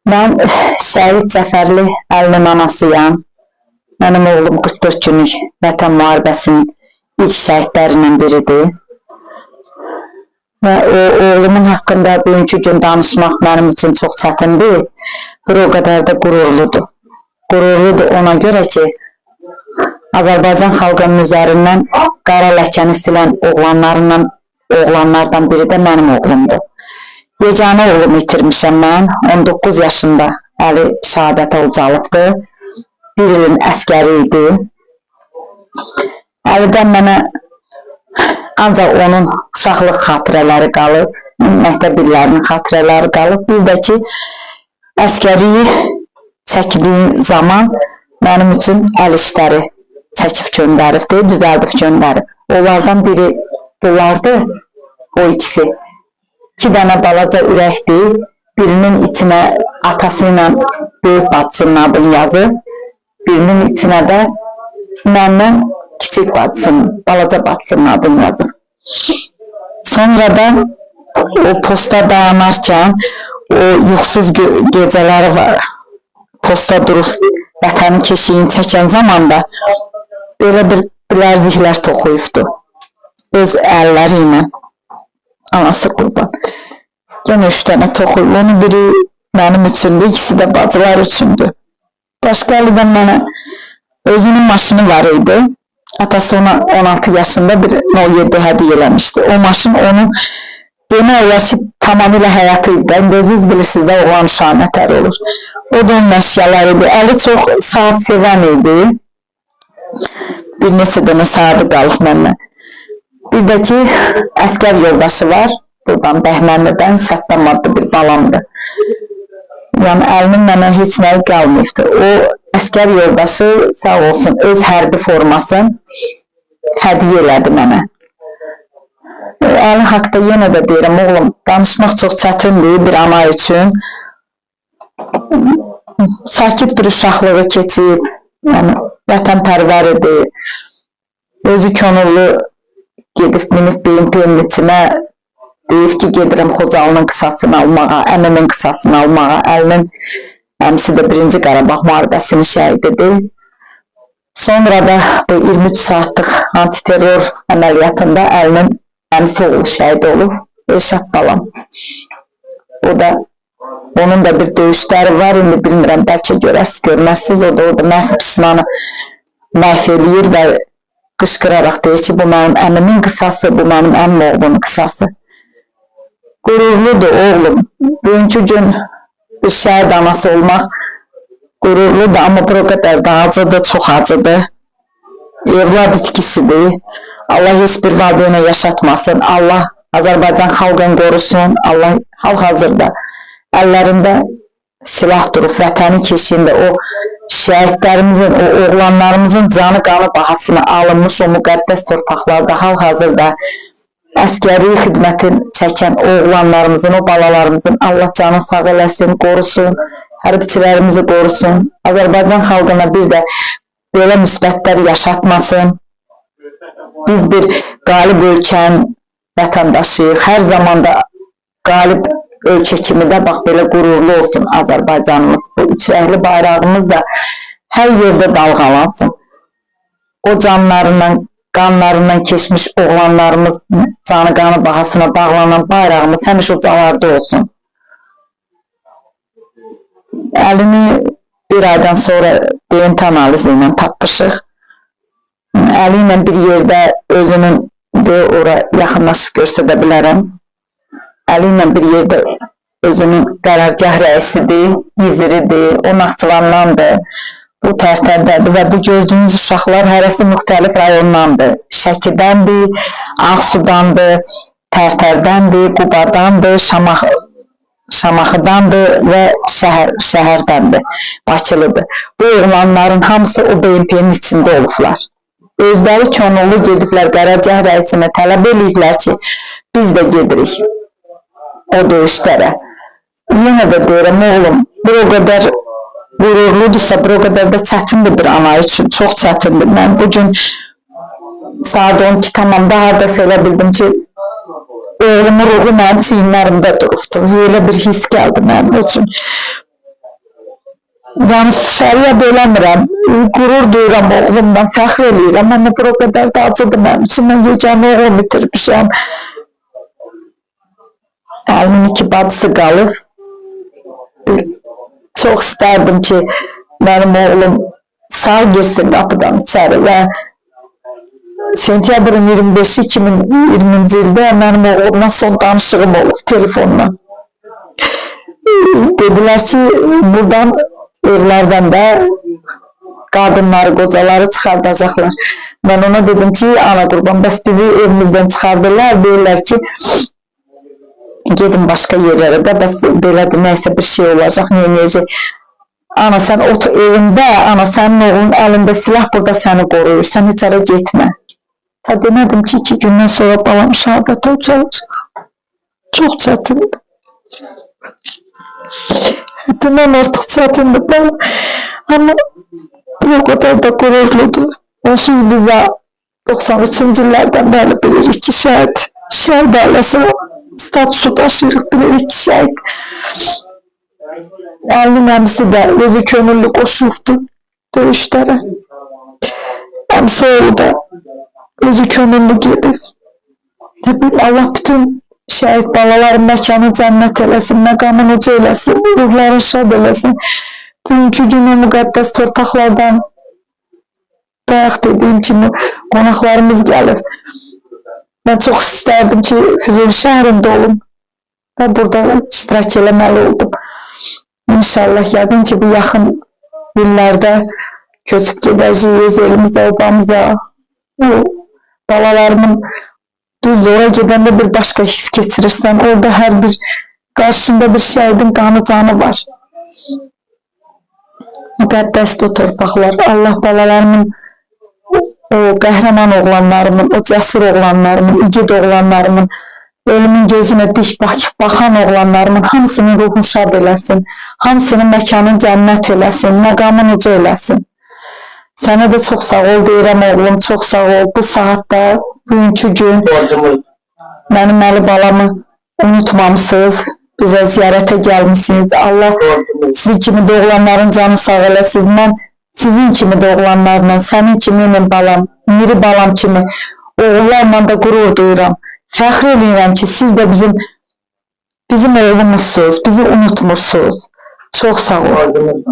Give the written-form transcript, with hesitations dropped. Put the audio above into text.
Ben Şəhid Cəfərli Əlinin anasıyam. Mənim oğlum 44 günlük Vətən müharibəsinin ilk şəhidlərindən biridir. Və oğlumun haqqında bugünkü gün danışmaq mənim üçün çox çətindir. Bir o qədər də qürurludur. Qürurludur ona görə ki, Azərbaycan xalqının üzərindən qara ləkəni silən oğlanlardan biri də mənim oğlumdur. Yeganə oğlumu itirmişəm mən. 19 yaşında Əli şəhadətə ucalıbdı. 1 ilin əskəri idi. Əlidən mənə ancaq onun uşaqlıq xatirələri qalıb, məktəb illərinin xatirələri qalıb. Bir də ki, əskəriyi çəkdiyim zaman mənim üçün əl işləri çəkib göndəribdi, düzəldib göndərib. Onlardan biri bunlardı, o ikisi. 2 dənə balaca ürəkdir, birinin içinə atası ilə böyük bacısının adını yazıb, birinin içinə də məndən kiçik bacısının, balaca bacısının adını yazıb. Sonradan o posta dayanarkən, o yuxusuz gecələri var, posta durub vətənin keşiyini çəkən zamanda belə bir bilərziklər toxuyubdu. Öz əlləri ilə, anası qurban. Yenə 3 dənə toxuyub, onun biri mənim üçündür, ikisi də bacılar üçündür. Başqa əlidən mənə özünün maşını var idi. Atası ona 16 yaşında bir 07 hədiyyə eləmişdi. O maşın onun demək olar ki, tamamilə həyatı idi. İngiliziniz bilirsiniz də oğlan uşağı nətər olur. O da onun əşyaları idi. Əli çox saat sevən idi. Bir neçə dənə saatı qalıb mənlə. Bir də ki, əskər yoldaşı var. Buradan Bəhmənlidən Səttam adlı bir balamdır. Yəni, Əlinin mənə heç nəyi qalmayıbdır. O, əskər yoldaşı sağ olsun, öz hərbi formasını hədiyyə elədi mənə. Əli haqda yenə də deyirəm, oğlum, danışmaq çox çətindir bir ana üçün. Sakit bir uşaqlığı keçib, yəni, vətənpərvər idi. Özü könüllü gedib minib BMP-nin içinə, deyib ki, gedirəm Xocalının qısasını almağa, əmimin qısasını almağa. Əlinin əmisi də 1-ci Qarabağ müharibəsinin şəhididir. Sonra da bu 23 saatlıq antiterror əməliyyatında Əlinin əmisi oğlu şəhid olub, Elşad balam. O da, onun da bir döyüşləri var, indi bilmirəm, bəlkə görmərsiniz, o da orada məhv düşmanı məhv eləyir və qışqıraraq deyir ki, bu mənim əmimin qısası, bu mənim əmim oğlunun qısası. Qürurludur oğlum. Bugünkü gün bir şəhid anası olmaq qürurludur, amma bu qədər də acıdır, çox acıdır. Evlad itkisidir. Allah heç bir valideynə yaşatmasın. Allah Azərbaycan xalqını qorusun. Allah hal-hazırda əllərində silah durub, vətənin keşiyində o şəhidlərimizin, o oğlanlarımızın canı qanı bahasına alınmış o müqəddəs torpaqlarda hal-hazırda əskəri xidmətin çəkən oğlanlarımızın, o balalarımızın Allah canı sağ eləsin, qorusun, hərbiçilərimizi qorusun, Azərbaycan xalqına bir də belə müsbətlər yaşatmasın. Biz bir qalib ölkən vətəndaşıyıq, hər zamanda qalib ölkə kimi də bax belə qürurlu olsun Azərbaycanımız, bu üçrəkli bayrağımız da hər yerdə dalğalansın. O canlarından, qanlarından keçmiş oğlanlarımız canı qanı bahasına bağlanan bayrağımız həmişə ucalarda olsun. Əlini bir aydan sonra DNT analizi ilə tapmışıq. Əli ilə bir yerdə özünün ora yaxınlaşıb göstərə bilərəm. Əli ilə bir yerdə özünün qərargah rəisidir, giziridir, o Naxçıvandandır. Bu Tərtərdədir və bu gördüyünüz uşaqlar hərəsi müxtəlif rayondandır. Şəkidəndir, Ağsudandır, Tərtərdəndir, Qubadandır, Şamaxıdandır və şəhərdəndir, Bakılıdır. Bu oğlanların hamısı o BMP-nin içində olublar. Özləri könüllü gediblər, qərargah rəisinə tələb eləyirlər ki, biz də gedirik o döyüşlərə. Yenə də deyirəm, oğlum, bir o qədər qürurludursa, bir o qədər də çətindir bir ana üçün, çox çətindir. Mən bugün saat 12 tamamda haradasa elə bildim ki, oğlumun ruhu mənim çiyinlərimdə durubdu. Elə bir his gəldi mənim üçün. Yəni fəryad eləmirəm, qürur duyuram oğlumdan, fəxr eləyirəm, amma bir o qədər də acıdır mənim üçün, mən yeganə oğlum itirmişəm. Əlimin 2 bacısı qalıb. Çox istərdim ki, mənim oğlum sağ girsin qapıdan içəri və sentyabrın 25-i 2020-ci ildə mənim oğlumla son danışığım olub telefonla. Dedilər ki, buradan evlərdən də qadınları, qocaları çıxardacaqlar. Mən ona dedim ki, ana qurban, bəs bizi evimizdən çıxardırlar, deyirlər ki, gedin başqa yerlərə də, bəs belədir, nəysə bir şey olacaq, neyəcək. Ana, sən otur evində, ana, sənin oğlunun əlində silah burada səni qoruyur, sən heç ara getmə. Ta demədim ki, 2 gündən sonra balam şəhadətə ucalacaq. Çox çətindir. Həddindən artıq çətindir balam. Amma bir o qədər də qürurludur. Onsuz bizə 93-cü illərdən bəri bilirik ki, şəhid ailəsi statusu daşıyırıq, bilirik ki, şəhid. Əlinin əmisi də özü könüllü qoşulubdur döyüşlərə. Əmisi oğlu da özü könüllü gedir. Allah bütün şəhid balaların məkanı cənnət eləsin, məqamını uca eləsin, ruhları şad eləsin. Bugünkü günə müqəddəs torpaqlardan bayaq dediyim kimi qonaqlarımız gəlir. Mən çox istərdim ki, Füzuli şəhərində olum və burada iştirak eləməli oldum. İnşallah yəqin ki, bu yaxın illərdə köçüb gedəcəyik öz elimizə, obamıza. Balalarımın düz ora gedəndə bir başqa his keçirirsən. Orada hər bir qarşında bir şəhidin qanı canı var. Müqəddəsdir o torpaqlar. Allah balalarımın, o qəhrəman oğlanlarımın, o cəsur oğlanlarımın, igid oğlanlarımın, ölümün gözünə dik baxan oğlanlarımın hamısının ruhunu şad eləsin. Hamısının məkanını cənnət eləsin, məqamını uca eləsin. Sənə də çox sağ ol deyirəm oğlum, çox sağ ol. Bu saatda, bugünkü gün mənim əli balamı unutmamışsınız. Bizə ziyarətə gəlmişsiniz. Allah sizin kimi doğulanların canı sağ eləsin. Mən sizin kimi doğulanlarla, sənin kimi balam, Miri balam kimi oğullarla da qürur duyuram. Fəxr eləyirəm ki, siz də bizim oğlumuzsuz, bizi unutmursunuz. Çox sağ olun.